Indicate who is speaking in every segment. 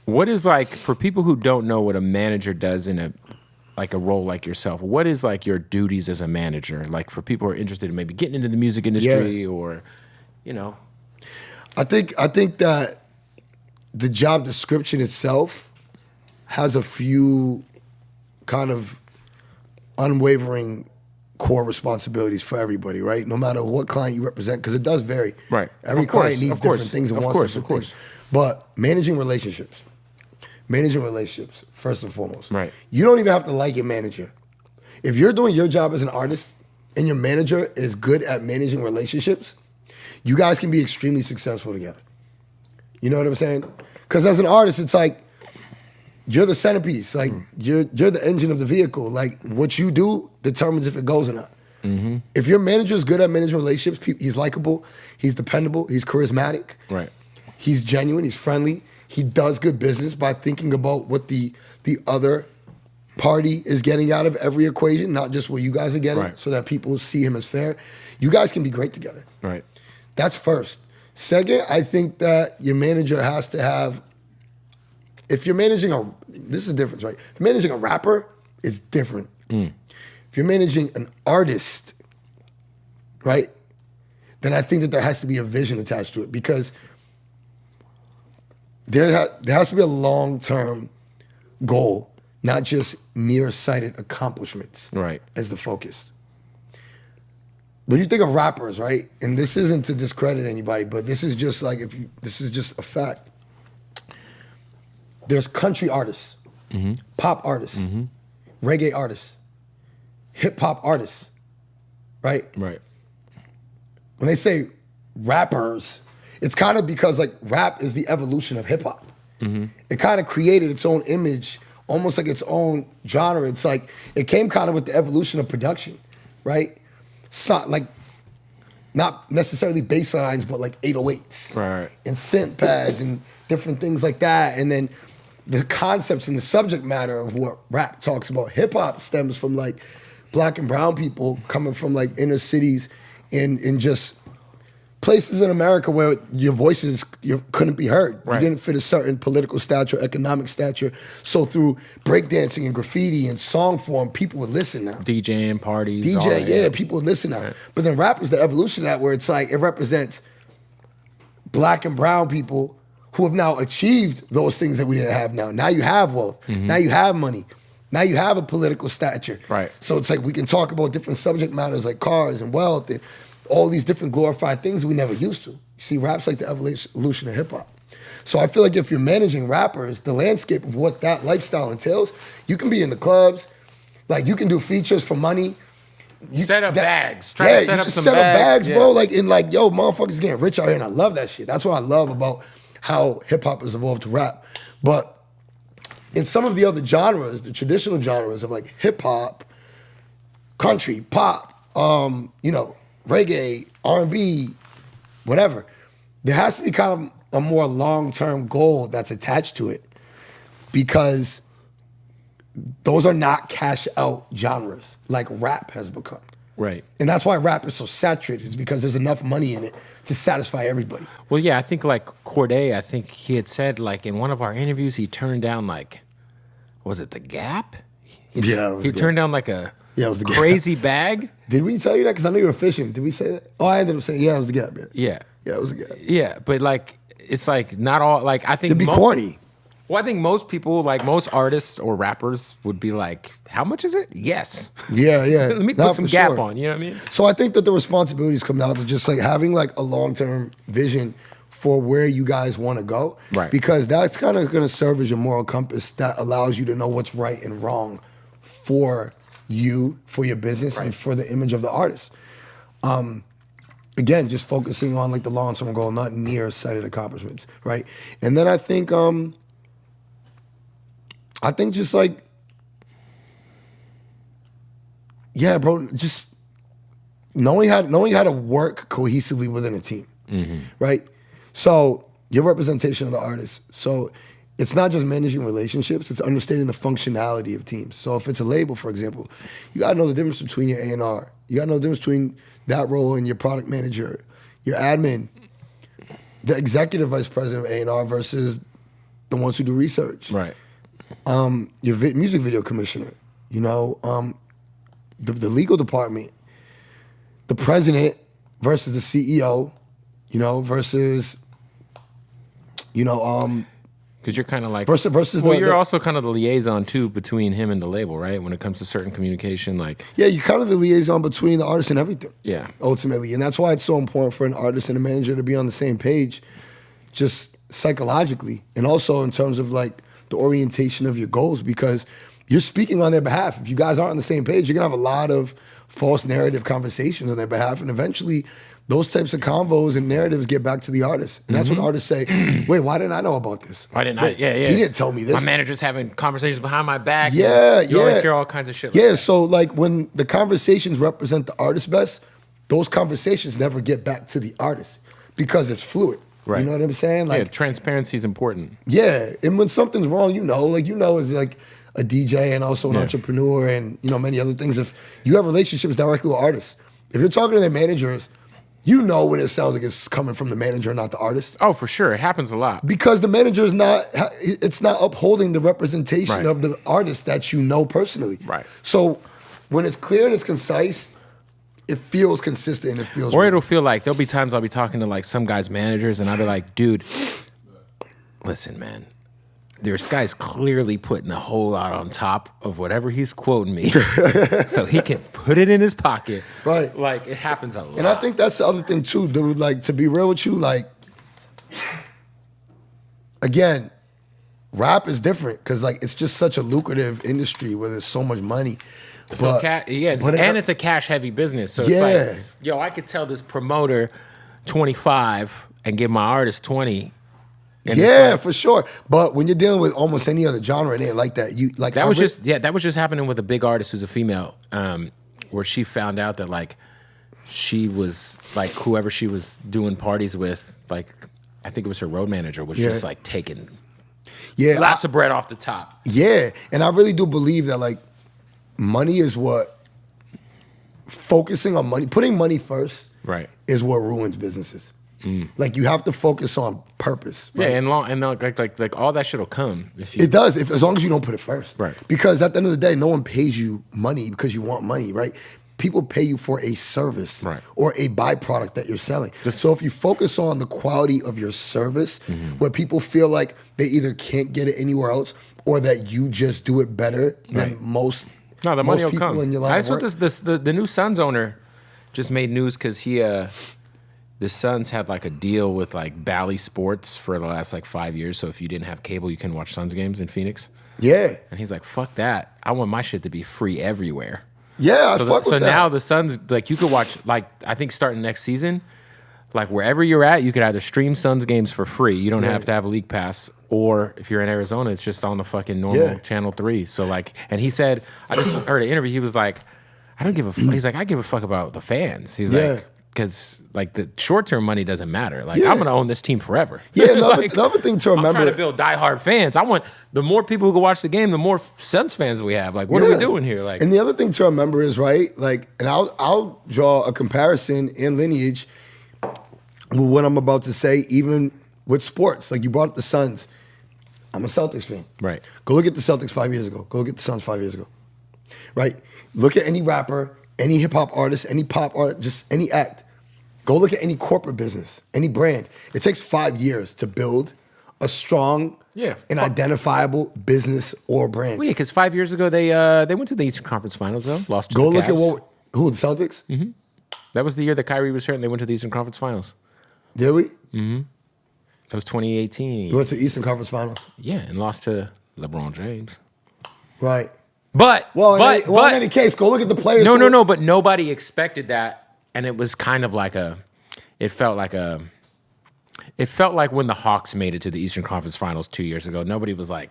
Speaker 1: What is like for people who don't know what a manager does in a role like yourself? What is like your duties as a manager? Like for people who are interested in maybe getting into the music industry or, you know.
Speaker 2: I think that the job description itself has a few kind of unwavering core responsibilities for everybody, right? No matter what client you represent, because it does vary.
Speaker 1: Right.
Speaker 2: Every client needs different things and wants different things. But managing relationships, first and foremost.
Speaker 1: Right.
Speaker 2: You don't even have to like your manager. If you're doing your job as an artist and your manager is good at managing relationships, you guys can be extremely successful together. You know what I'm saying? Because as an artist, it's like, you're the centerpiece. Like, you're the engine of the vehicle. Like, what you do determines if it goes or not. Mm-hmm. If your manager is good at managing relationships, he's likable, he's dependable, he's charismatic.
Speaker 1: Right.
Speaker 2: He's genuine, he's friendly. He does good business by thinking about what the other party is getting out of every equation, not just what you guys are getting, so that people see him as fair. You guys can be great together.
Speaker 1: Right.
Speaker 2: That's first. Second, I think that your manager has to have, if you're managing this is the difference, right? If you're managing a rapper, it's different. If you're managing an artist, right, then I think that there has to be a vision attached to it, because there has to be a long-term goal, not just nearsighted accomplishments as the focus. When you think of rappers, right, and this isn't to discredit anybody, but this is just like, this is just a fact. There's country artists, pop artists, reggae artists, hip hop artists, right?
Speaker 1: Right.
Speaker 2: When they say rappers, it's kind of because like rap is the evolution of hip hop. It kind of created its own image, almost like its own genre. It's like, it came kind of with the evolution of production, right? So, like, not necessarily bass lines, but like 808s and synth pads and different things like that. And then the concepts and the subject matter of what rap talks about. Hip hop stems from like black and brown people coming from like inner cities in just places in America where your voices couldn't be heard. You didn't fit a certain political stature, economic stature. So through breakdancing and graffiti and song form, people would listen now.
Speaker 1: DJing parties.
Speaker 2: People would listen now. But then rap is the evolution of that, where it's like, it represents black and brown people who have now achieved those things that we didn't have now. Now you have wealth. Now you have money. Now you have a political stature. So it's like, we can talk about different subject matters like cars and wealth and all these different glorified things we never used to. You see, rap's like the evolution of hip hop. So I feel like if you're managing rappers, the landscape of what that lifestyle entails, you can be in the clubs, like you can do features for money.
Speaker 1: You set up bags. Try to set up some
Speaker 2: bags, bro. Like, in like, yo, motherfuckers getting rich out here, and I love that shit. That's what I love about how hip hop has evolved to rap. But in some of the other genres, the traditional genres of like hip hop, country, pop, reggae, R&B, whatever, there has to be kind of a more long-term goal that's attached to it, because those are not cash-out genres like rap has become.
Speaker 1: Right.
Speaker 2: And that's why rap is so saturated. It's because there's enough money in it to satisfy everybody.
Speaker 1: Well, yeah, I think like Corday, I think he had said like in one of our interviews, he turned down like, was it The Gap? He turned down like a crazy bag.
Speaker 2: Did we tell you that? Because I know you were fishing. Did we say that? Oh, I ended up saying, it was The Gap.
Speaker 1: Yeah,
Speaker 2: it was The Gap.
Speaker 1: Yeah, but like, it's like not all, like I think
Speaker 2: it'd be corny.
Speaker 1: Well, I think most people, like most artists or rappers, would be like, how much is it? Yes.
Speaker 2: Yeah.
Speaker 1: Let me put some Gap on, you know what I mean?
Speaker 2: So I think that the responsibilities come down to just like having like a long-term vision for where you guys want to go.
Speaker 1: Right.
Speaker 2: Because that's kind of going to serve as your moral compass that allows you to know what's right and wrong for you, for your business, and for the image of the artist. Again, just focusing on like the long-term goal, not near-sighted accomplishments, right? And then I think just like, yeah, bro, just knowing how to work cohesively within a team, right? So your representation of the artist. So it's not just managing relationships, it's understanding the functionality of teams. So if it's a label, for example, you gotta know the difference between your A&R. You gotta know the difference between that role and your product manager, your admin, the executive vice president of A&R versus the ones who do research.
Speaker 1: Right.
Speaker 2: Your music video commissioner, you know, the legal department, the president versus the CEO, you know, versus, you know,
Speaker 1: because you're kind of like
Speaker 2: versus
Speaker 1: well, you're also kind of the liaison too between him and the label, right? When it comes to certain communication, like
Speaker 2: yeah, you're kind of the liaison between the artist and everything.
Speaker 1: Yeah,
Speaker 2: ultimately, and that's why it's so important for an artist and a manager to be on the same page, just psychologically, and also in terms of like the orientation of your goals, because you're speaking on their behalf. If you guys aren't on the same page, you're gonna have a lot of false narrative conversations on their behalf, and eventually those types of convos and narratives get back to the artist. And that's when artists say, wait, why didn't I know about this?
Speaker 1: Why didn't I? Yeah.
Speaker 2: He didn't tell me this.
Speaker 1: My manager's having conversations behind my back.
Speaker 2: Yeah,
Speaker 1: you always hear all kinds of shit like that.
Speaker 2: So like when the conversations represent the artist best, those conversations never get back to the artist because it's fluid.
Speaker 1: Right.
Speaker 2: You know what I'm saying? Like,
Speaker 1: yeah, transparency is important.
Speaker 2: Yeah, and when something's wrong, as like a DJ and also an entrepreneur and, you know, many other things. If you have relationships directly with artists, if you're talking to their managers, you know when it sounds like it's coming from the manager, not the artist.
Speaker 1: Oh, for sure. It happens a lot.
Speaker 2: Because the manager is it's not upholding the representation of the artist that you know personally.
Speaker 1: Right.
Speaker 2: So when it's clear and it's concise, it feels consistent and it feels
Speaker 1: Or
Speaker 2: real.
Speaker 1: it'll feel like, there'll be times I'll be talking to like some guy's managers and I'll be like, dude, listen, man, this guy's clearly putting a whole lot on top of whatever he's quoting me so he can put it in his pocket.
Speaker 2: Right.
Speaker 1: Like, it happens a lot.
Speaker 2: And I think that's the other thing too, dude. Like, to be real with you, like, again, rap is different because like it's just such a lucrative industry where there's so much money.
Speaker 1: So it's a cash heavy business. So it's like, yo, I could tell this promoter 25 and give my artist 20.
Speaker 2: Yeah, for sure. But when you're dealing with almost any other genre, it ain't like that.
Speaker 1: That was just happening with a big artist who's a female, where she found out that like she was like whoever she was doing parties with, like I think it was her road manager, was just like taking lots of bread off the top.
Speaker 2: Yeah, and I really do believe that like money is what focusing on money, putting money first,
Speaker 1: right,
Speaker 2: is what ruins businesses. Like you have to focus on purpose. Right?
Speaker 1: Yeah, and like all that shit will come if you.
Speaker 2: It does, as long as you don't put it first.
Speaker 1: Right.
Speaker 2: Because at the end of the day, no one pays you money because you want money, right? People pay you for a service or a byproduct that you're selling. So if you focus on the quality of your service, where people feel like they either can't get it anywhere else or that you just do it better than most.
Speaker 1: No, the money will
Speaker 2: people
Speaker 1: come.
Speaker 2: in your line of work.
Speaker 1: The new Suns owner just made news because the Suns had like a deal with like Bally Sports for the last like 5 years. So if you didn't have cable, you can watch Suns games in Phoenix.
Speaker 2: Yeah.
Speaker 1: And he's like, fuck that. I want my shit to be free everywhere.
Speaker 2: Yeah, I fuck with that.
Speaker 1: So now the Suns, like you could watch, like I think starting next season, like wherever you're at, you could either stream Suns games for free. You don't have to have a league pass. Or if you're in Arizona, it's just on the fucking normal Channel 3. So like, and he said, I just heard an interview. He was like, I don't give a fuck. He's like, I give a fuck about the fans. He's like, because like the short-term money doesn't matter. Like I'm gonna own this team forever.
Speaker 2: Yeah,
Speaker 1: like,
Speaker 2: another thing to remember.
Speaker 1: I'm trying to build diehard fans. I want the more people who go watch the game, the more Suns fans we have. Like, what are we doing here? Like,
Speaker 2: and the other thing to remember is like, and I'll draw a comparison in lineage with what I'm about to say, even with sports. Like you brought up the Suns. I'm a Celtics fan.
Speaker 1: Right.
Speaker 2: Go look at the Celtics 5 years ago. Go look at the Suns 5 years ago. Right. Look at any rapper, any hip hop artist, any pop artist, just any act. Go look at any corporate business, any brand. It takes 5 years to build a strong and identifiable business or brand.
Speaker 1: Well, yeah, because 5 years ago they went to the Eastern Conference Finals though, lost to
Speaker 2: Go
Speaker 1: the
Speaker 2: look
Speaker 1: Cavs.
Speaker 2: at who the Celtics?
Speaker 1: Mm-hmm. That was the year that Kyrie was hurt and they went to the Eastern Conference Finals.
Speaker 2: Did we?
Speaker 1: Mm-hmm. That was 2018.
Speaker 2: We went to the Eastern Conference Finals.
Speaker 1: Yeah, and lost to LeBron James.
Speaker 2: Right.
Speaker 1: But
Speaker 2: in any case, go look at the players.
Speaker 1: No, but nobody expected that, and it was kind of like it felt like when the Hawks made it to the Eastern Conference Finals 2 years ago. Nobody was like,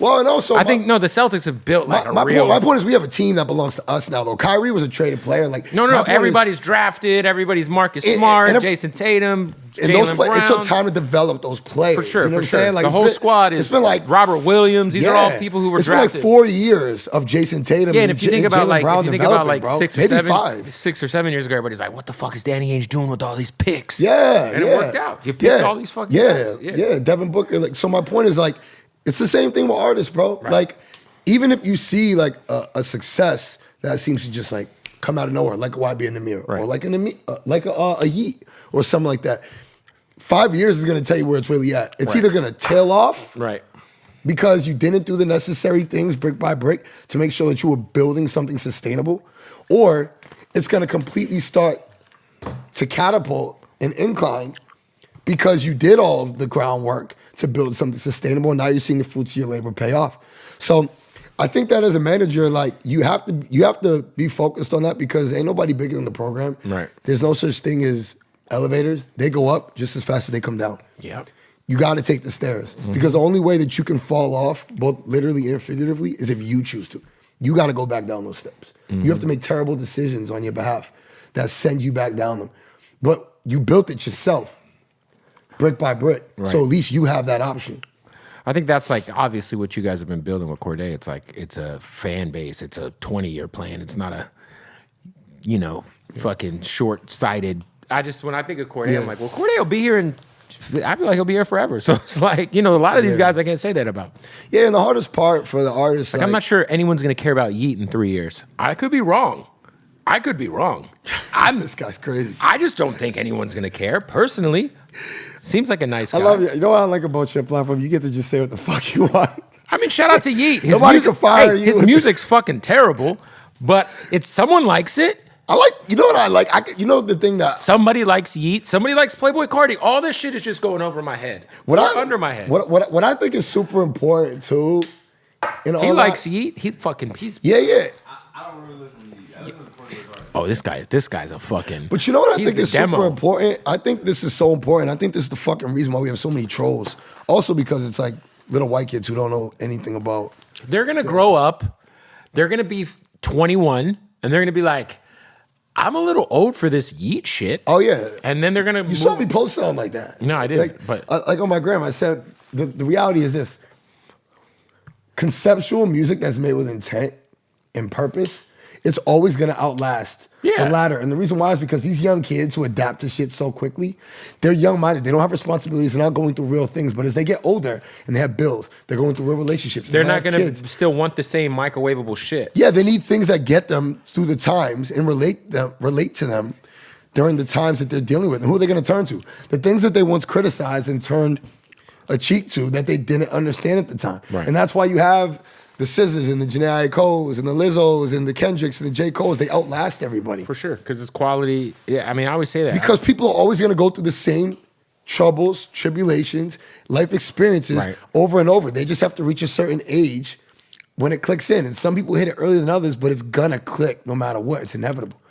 Speaker 2: Well, and also
Speaker 1: I think the Celtics have built like a real.
Speaker 2: My point is we have a team that belongs to us now. Though Kyrie was a traded player. Like
Speaker 1: no. Everybody's drafted. Everybody's Marcus Smart, Jason Tatum, Jaylen Brown.
Speaker 2: It took time to develop those players.
Speaker 1: For sure,
Speaker 2: you know what I'm saying? Like
Speaker 1: the whole squad is. It's been like Robert Williams. These are all people who were drafted.
Speaker 2: It's been like 4 years of Jason Tatum.
Speaker 1: Yeah, and if you think about like
Speaker 2: bro,
Speaker 1: 6 or 7 years ago, everybody's like, "What the fuck is Danny Ainge doing with all these picks?"
Speaker 2: Yeah,
Speaker 1: and it worked out. You picked all these fucking guys.
Speaker 2: Yeah, Devin Booker. Like, so my point is like, it's the same thing with artists, bro. Right. Like, even if you see like a success that seems to just like come out of nowhere, like a YB in the mirror, or like a Yeet, or something like that. 5 years is gonna tell you where it's really at. It's either gonna tail off,
Speaker 1: right,
Speaker 2: because you didn't do the necessary things brick by brick to make sure that you were building something sustainable, or it's gonna completely start to catapult and incline because you did all of the groundwork to build something sustainable, and now you're seeing the fruits of your labor pay off. So I think that as a manager, like you have to be focused on that because ain't nobody bigger than the program.
Speaker 1: Right.
Speaker 2: There's no such thing as elevators. They go up just as fast as they come down.
Speaker 1: Yeah.
Speaker 2: You got to take the stairs because the only way that you can fall off, both literally and figuratively, is if you choose to. You got to go back down those steps. You have to make terrible decisions on your behalf that send you back down them. But you built it yourself, brick by brick. Right. So at least you have that option.
Speaker 1: I think that's like obviously what you guys have been building with Corday. It's like it's a fan base. It's a 20-year plan. It's not a, fucking short-sighted. When I think of Corday, I'm like, well, Corday will be here and I feel like he'll be here forever. So it's like, a lot of these guys I can't say that about.
Speaker 2: Yeah, and the hardest part for the artists,
Speaker 1: I'm not sure anyone's going to care about Yeet in 3 years. I could be wrong.
Speaker 2: This guy's crazy.
Speaker 1: I just don't think anyone's going to care, personally. Seems like a nice guy.
Speaker 2: I love you. You know what I like about your platform? You get to just say what the fuck you want.
Speaker 1: I mean, shout out to Yeet.
Speaker 2: Nobody can fire you.
Speaker 1: His music's fucking terrible, but it's someone likes it.
Speaker 2: I like, you know what I like? The thing that...
Speaker 1: Somebody likes Yeet. Somebody likes Playboy Cardi. All this shit is just going over my head. Under my head.
Speaker 2: What I think is super important, too...
Speaker 1: He likes Yeet. He's...
Speaker 2: Yeah.
Speaker 3: I don't really listen to Yeet. I listen to Playboy Cardi.
Speaker 1: Oh, this guy's a fucking...
Speaker 2: But you know what I think is super important? I think this is so important. I think this is the fucking reason why we have so many trolls. Also because it's like little white kids who don't know anything about...
Speaker 1: They're going to grow up. They're going to be 21. And they're going to be like... I'm a little old for this Yeet shit.
Speaker 2: Oh, yeah.
Speaker 1: And then they're going to...
Speaker 2: You saw me post something like that.
Speaker 1: No, I didn't.
Speaker 2: Like on my gram, I said, the reality is this. Conceptual music that's made with intent and purpose, it's always going to outlast the latter. And the reason why is because these young kids who adapt to shit so quickly, they're young-minded. They don't have responsibilities. They're not going through real things. But as they get older and they have bills, they're going through real relationships.
Speaker 1: They're not going to still want the same microwavable shit.
Speaker 2: Yeah, they need things that get them through the times and relate to them during the times that they're dealing with. And who are they going to turn to? The things that they once criticized and turned a cheek to that they didn't understand at the time.
Speaker 1: Right.
Speaker 2: And that's why you have the SZAs and the Janae Coles and the Lizzos and the Kendricks and the J. Coles. They outlast everybody.
Speaker 1: For sure, because it's quality. Yeah, I mean, I always say that.
Speaker 2: Because people are always going to go through the same troubles, tribulations, life experiences over and over. They just have to reach a certain age when it clicks in. And some people hit it earlier than others, but it's going to click no matter what. It's inevitable.